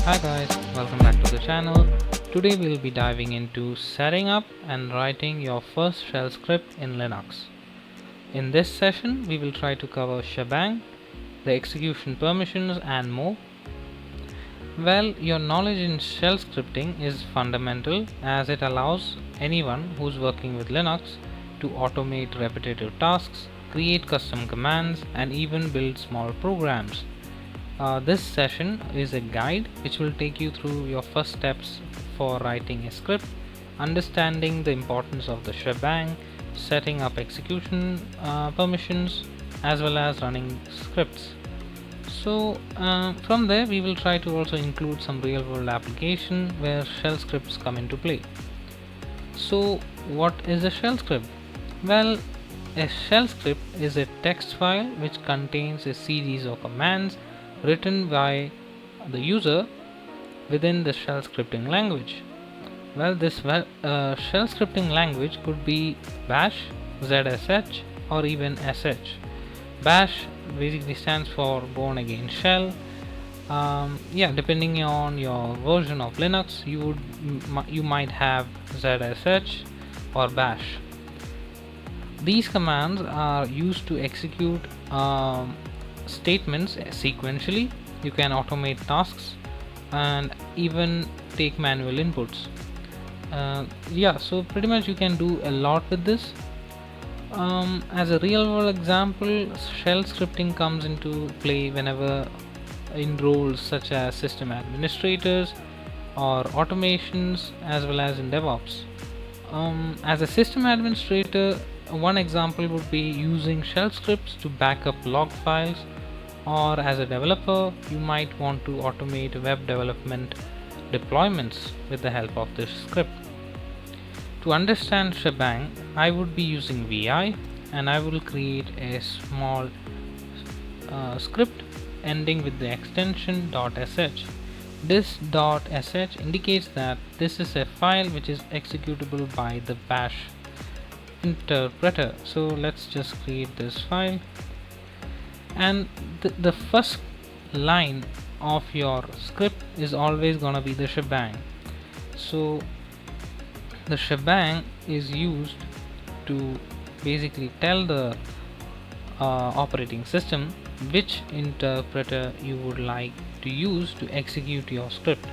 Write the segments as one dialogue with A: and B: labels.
A: Hi guys, welcome back to the channel. Today we'll be diving into setting up and writing your first shell script in Linux. In this session we will try to cover Shebang, the execution permissions and more. Well, your knowledge in shell scripting is fundamental as it allows anyone who's working with Linux to automate repetitive tasks, create custom commands and even build small programs. This session is a guide which will take you through your first steps for writing a script, understanding the importance of the shebang, setting up execution permissions, as well as running scripts. So from there we will try to also include some real world application where shell scripts come into play. So what is a shell script? Well, a shell script is a text file which contains a series of commands written by the user within the shell scripting language. Well, this shell scripting language could be bash, zsh or even sh. Bash basically stands for born again shell. Depending on your version of Linux, you might have zsh or bash. These commands are used to execute statements sequentially. You can automate tasks and even take manual inputs. So pretty much you can do a lot with this. As a real world example, shell scripting comes into play whenever in roles such as system administrators or automations, as well as in DevOps. As a system administrator, one example would be using shell scripts to back up log files, or as a developer you might want to automate web development deployments with the help of this script. To understand shebang, I would be using vi and I will create a small script ending with the extension .sh. This .sh indicates that this is a file which is executable by the bash interpreter. So let's just create this file, and the first line of your script is always gonna be the shebang. So the shebang is used to basically tell the operating system which interpreter you would like to use to execute your script.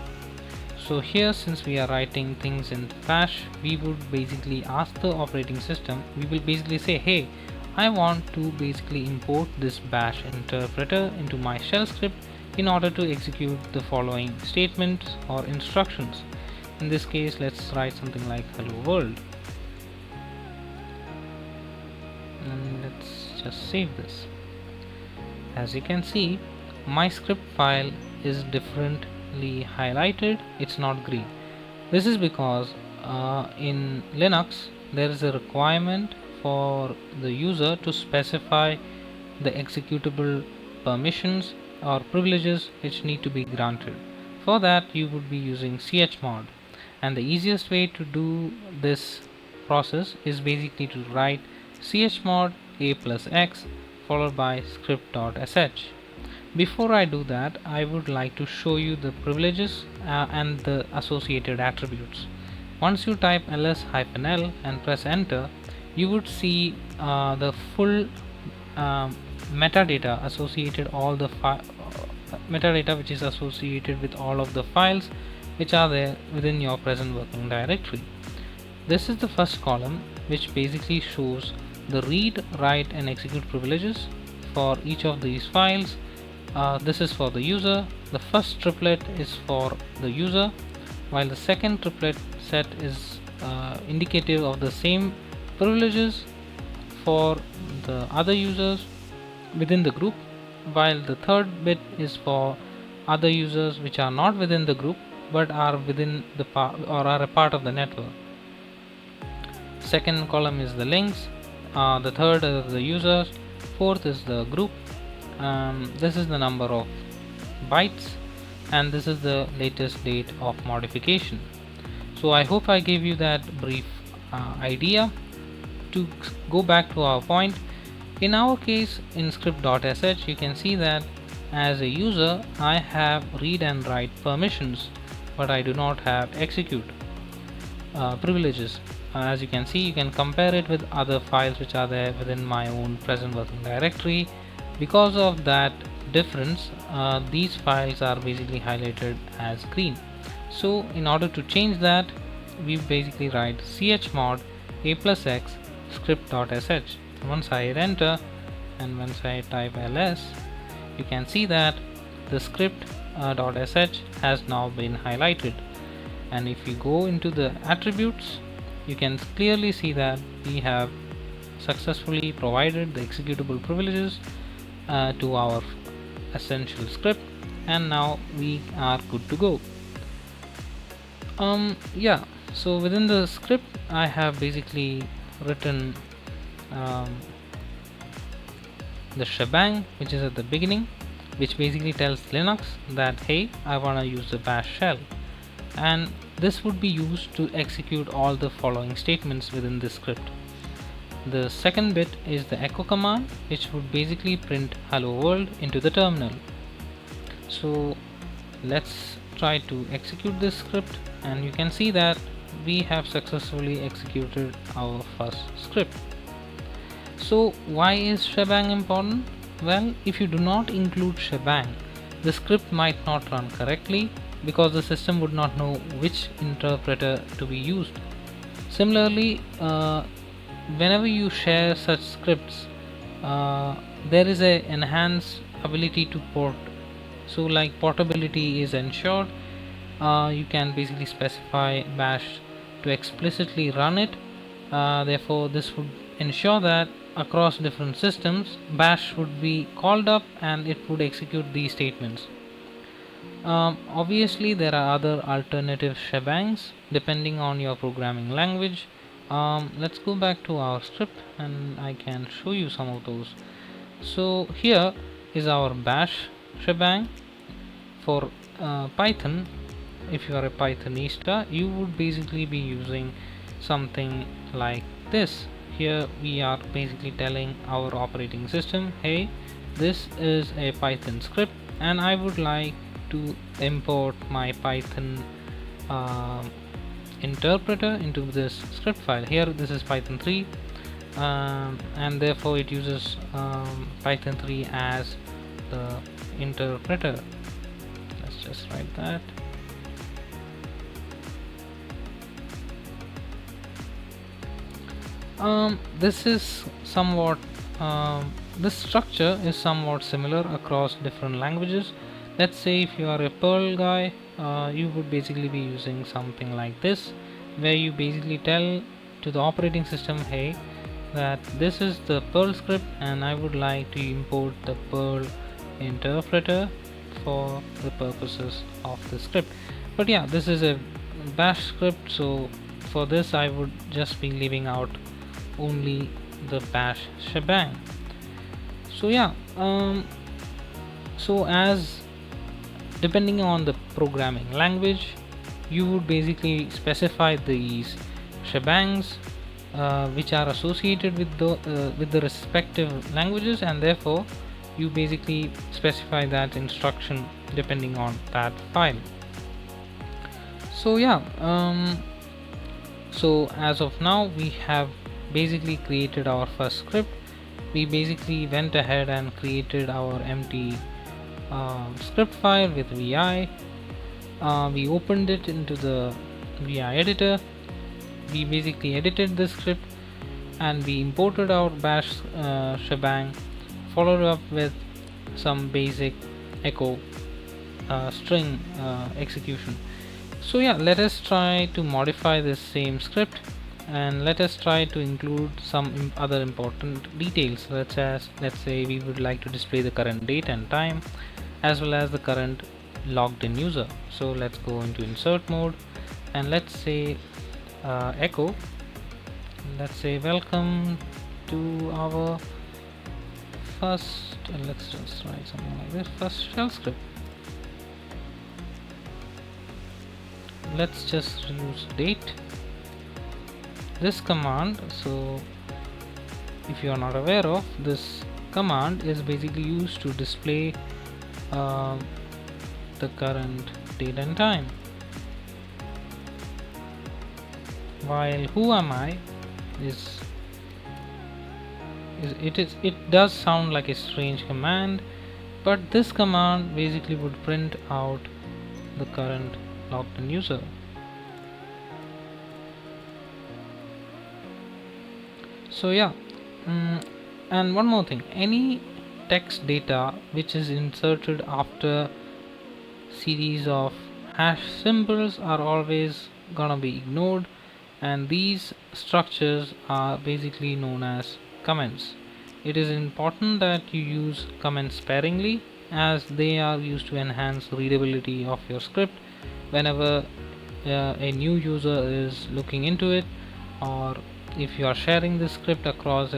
A: So here, since we are writing things in bash, we would basically ask the operating system, we will basically say, hey, I want to basically import this bash interpreter into my shell script in order to execute the following statements or instructions. In this case, let's write something like hello world, and let's just save this. As you can see, my script file is differently highlighted, it's not green. This is because in Linux there is a requirement for the user to specify the executable permissions or privileges which need to be granted. For that you would be using chmod, and the easiest way to do this process is basically to write chmod a+x followed by script.sh. Before I do that, I would like to show you the privileges and the associated attributes. Once you type ls-l and press enter, you would see the full metadata associated, all the metadata which is associated with all of the files which are there within your present working directory. This is the first column, which basically shows the read, write and execute privileges for each of these files. This is for the user. The first triplet is for the user, while the second triplet set is indicative of the same privileges for the other users within the group, while the third bit is for other users which are not within the group but are within the or are a part of the network. Second column is the links, the third is the users, fourth is the group. This is the number of bytes, and this is the latest date of modification. So I hope I gave you that brief idea. To go back to our point, in our case in script.sh, you can see that as a user I have read and write permissions, but I do not have execute privileges. As you can see, you can compare it with other files which are there within my own present working directory. Because of that difference, these files are basically highlighted as green. So in order to change that, we basically write chmod a+x script.sh. Once I hit enter and once I type ls, you can see that the script.sh has now been highlighted. And if you go into the attributes, you can clearly see that we have successfully provided the executable privileges to our essential script, and now we are good to go. Yeah, so within the script I have basically written the shebang, which is at the beginning, which basically tells Linux that hey, I want to use the bash shell, and this would be used to execute all the following statements within this script. The second bit is the echo command, which would basically print hello world into the terminal. So let's try to execute this script, and you can see that we have successfully executed our first script. So why is shebang important? Well, if you do not include shebang, the script might not run correctly because the system would not know which interpreter to be used. Similarly, whenever you share such scripts, there is a enhanced ability to port. So like portability is ensured. You can basically specify bash to explicitly run it. Therefore this would ensure that across different systems bash would be called up and it would execute these statements. Obviously there are other alternative shebangs depending on your programming language. Let's go back to our script and I can show you some of those. So here is our bash shebang. For Python, if you are a Pythonista, you would basically be using something like this. Here we are basically telling our operating system, hey, this is a Python script and I would like to import my Python interpreter into this script file. Here this is Python 3 and therefore it uses Python 3 as the interpreter. Let's just write that. This is somewhat this structure is somewhat similar across different languages. Let's say if you are a Perl guy, you would basically be using something like this, where you basically tell to the operating system, hey, that this is the Perl script and I would like to import the Perl interpreter for the purposes of the script. But yeah, this is a bash script, so for this I would just be leaving out only the bash shebang. So yeah, so as depending on the programming language, you would basically specify these shebangs which are associated with the respective languages, and therefore you basically specify that instruction depending on that file. So yeah, so as of now we have basically created our first script. We basically went ahead and created our empty script file with vi. We opened it into the vi editor. We basically edited the script and we imported our bash shebang, followed up with some basic echo string execution. So yeah, let us try to modify this same script and let us try to include some other important details, such as, let's say we would like to display the current date and time as well as the current logged in user. So let's go into insert mode and let's say echo, let's say welcome to our first, let's just write something like this, first shell script. Let's just use date. This command, so if you are not aware of, this command is basically used to display uh, the current date and time. While who am I is it does sound like a strange command, but this command basically would print out the current logged in user. So yeah, and one more thing, any text data which is inserted after series of hash symbols are always gonna be ignored, and these structures are basically known as comments. It is important that you use comments sparingly, as they are used to enhance readability of your script whenever a new user is looking into it, or if you are sharing this script across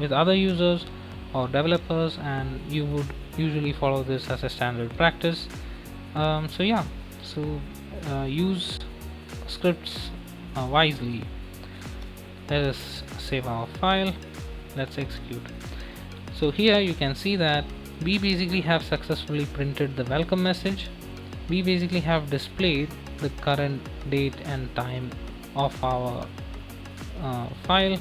A: with other users or developers, and you would usually follow this as a standard practice. So yeah, so use scripts wisely. Let us save our file. Let's execute. So here you can see that we basically have successfully printed the welcome message. We basically have displayed the current date and time of our file,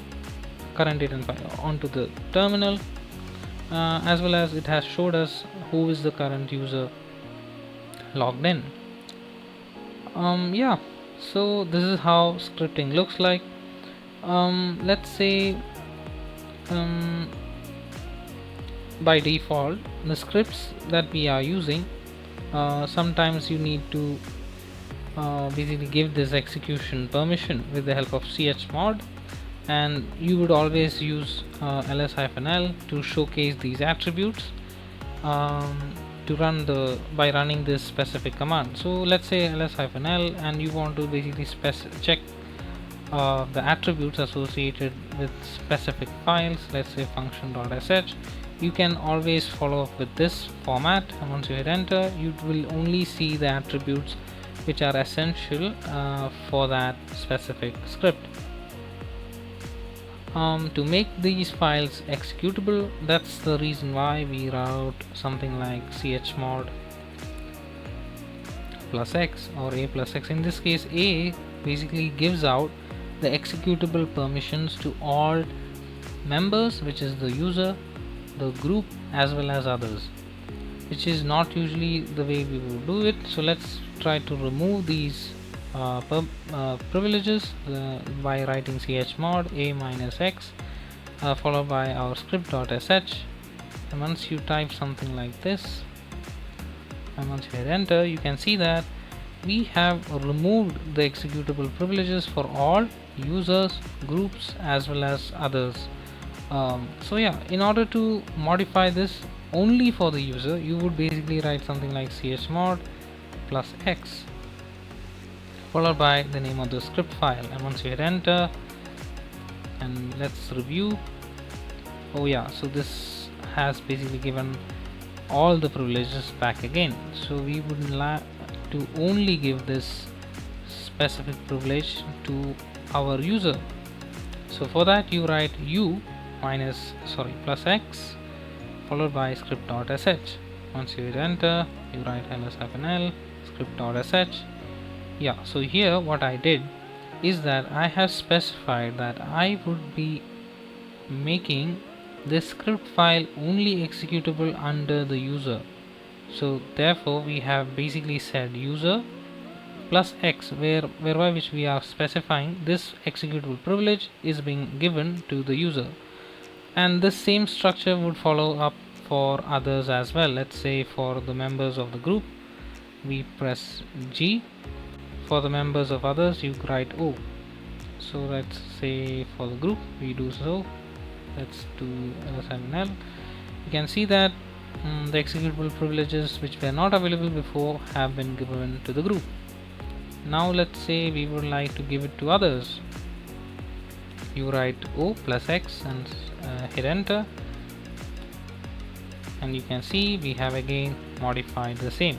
A: current date and file, onto the terminal, as well as it has showed us who is the current user logged in. Yeah, so this is how scripting looks like. Let's say by default the scripts that we are using, sometimes you need to basically give this execution permission with the help of chmod, and you would always use ls-l to showcase these attributes to run by running this specific command. So let's say ls-l, and you want to basically check the attributes associated with specific files, let's say function.sh. You can always follow up with this format, and once you hit enter, you will only see the attributes which are essential for that specific script. To make these files executable, that's the reason why we route something like chmod plus x or a plus x. In this case, a basically gives out the executable permissions to all members, which is the user, the group, as well as others, which is not usually the way we will do it. So let's try to remove these privileges by writing chmod a minus x followed by our script.sh, and once you type something like this and once you hit enter, you can see that we have removed the executable privileges for all users, groups, as well as others. So yeah, in order to modify this only for the user, you would basically write something like chmod plus x followed by the name of the script file, and once you hit enter, and let's review. Oh yeah, so this has basically given all the privileges back again. So we would like to only give this specific privilege to our user. So for that you write u plus x followed by script.sh. Once you hit enter, you write ls-l script.sh. Yeah, so here what I did is that I have specified that I would be making this script file only executable under the user. So therefore we have basically said user plus x, whereby which we are specifying this executable privilege is being given to the user, and the same structure would follow up for others as well. Let's say for the members of the group we press G, for the members of others you write O. So let's say for the group we do so. Let's do ls-l. You can see that the executable privileges which were not available before have been given to the group. Now let's say we would like to give it to others. You write O plus x and hit enter, and you can see we have again modified the same.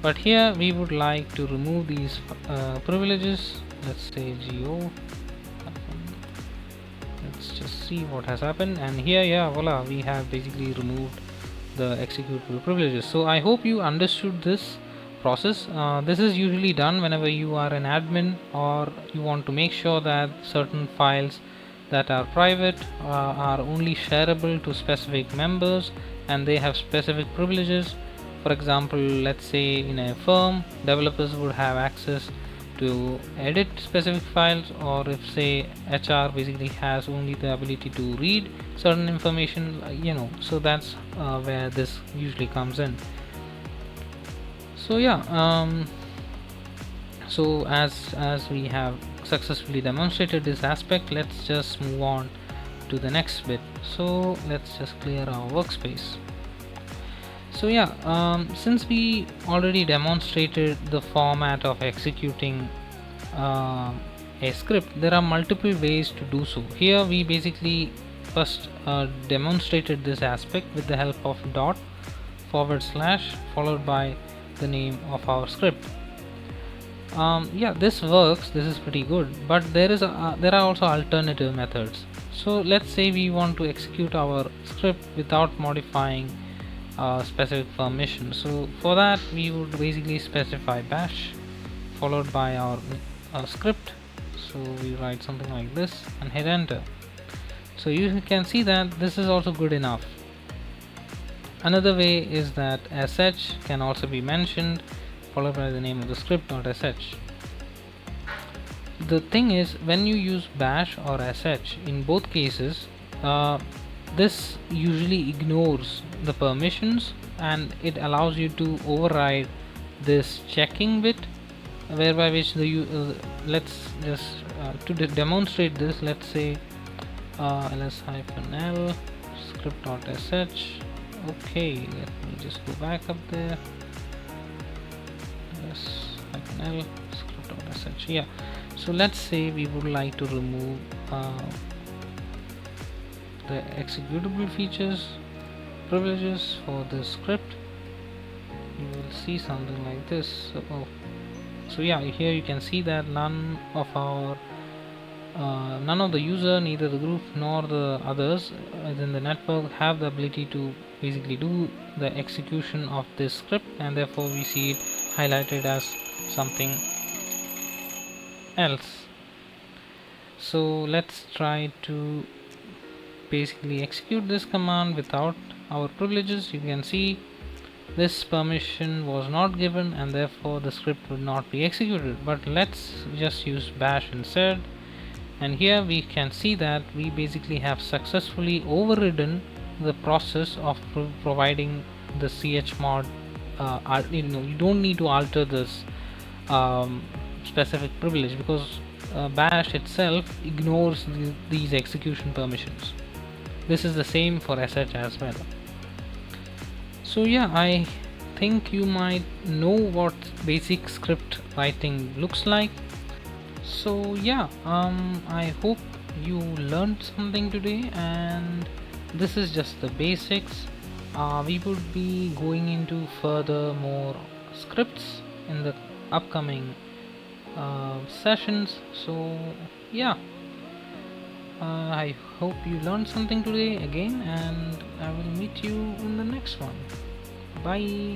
A: But here we would like to remove these privileges. Let's say go. Let's just see what has happened, and here, yeah, voila, we have basically removed the executable privileges. So I hope you understood this process. This is usually done whenever you are an admin or you want to make sure that certain files that are private are only shareable to specific members and they have specific privileges. For example, let's say in a firm, developers would have access to edit specific files, or if say HR basically has only the ability to read certain information, so that's where this usually comes in. So yeah, so as we have successfully demonstrated this aspect, let's just move on to the next bit. So let's just clear our workspace. So yeah, since we already demonstrated the format of executing a script, there are multiple ways to do so. Here we basically first demonstrated this aspect with the help of dot / followed by the name of our script. Yeah, this works, this is pretty good, but there are also alternative methods. So let's say we want to execute our script without modifying specific permission. So for that we would basically specify bash followed by our script. So we write something like this and hit enter. So you can see that this is also good enough. Another way is that sh can also be mentioned followed by the name of the script.sh. The thing is, when you use bash or sh, in both cases this usually ignores the permissions and it allows you to override this checking bit, whereby which let's just to demonstrate this, let's say ls-l script.sh. okay, let me just go back up there. ls-l script.sh. yeah, so let's say we would like to remove the executable features privileges for the script. You will see something like this. So yeah, here you can see that none of the user, neither the group nor the others within the network have the ability to basically do the execution of this script, and therefore we see it highlighted as something else. So let's try to basically execute this command without our privileges. You can see this permission was not given and therefore the script would not be executed, but let's just use bash instead, and here we can see that we basically have successfully overridden the process of providing the chmod. You don't need to alter this specific privilege because bash itself ignores these execution permissions. This is the same for sh as well. So yeah, I think you might know what basic script writing looks like. So yeah, I hope you learned something today, and this is just the basics. We would be going into further more scripts in the upcoming sessions. So yeah, I hope you learned something today again, and I will meet you in the next one. Bye.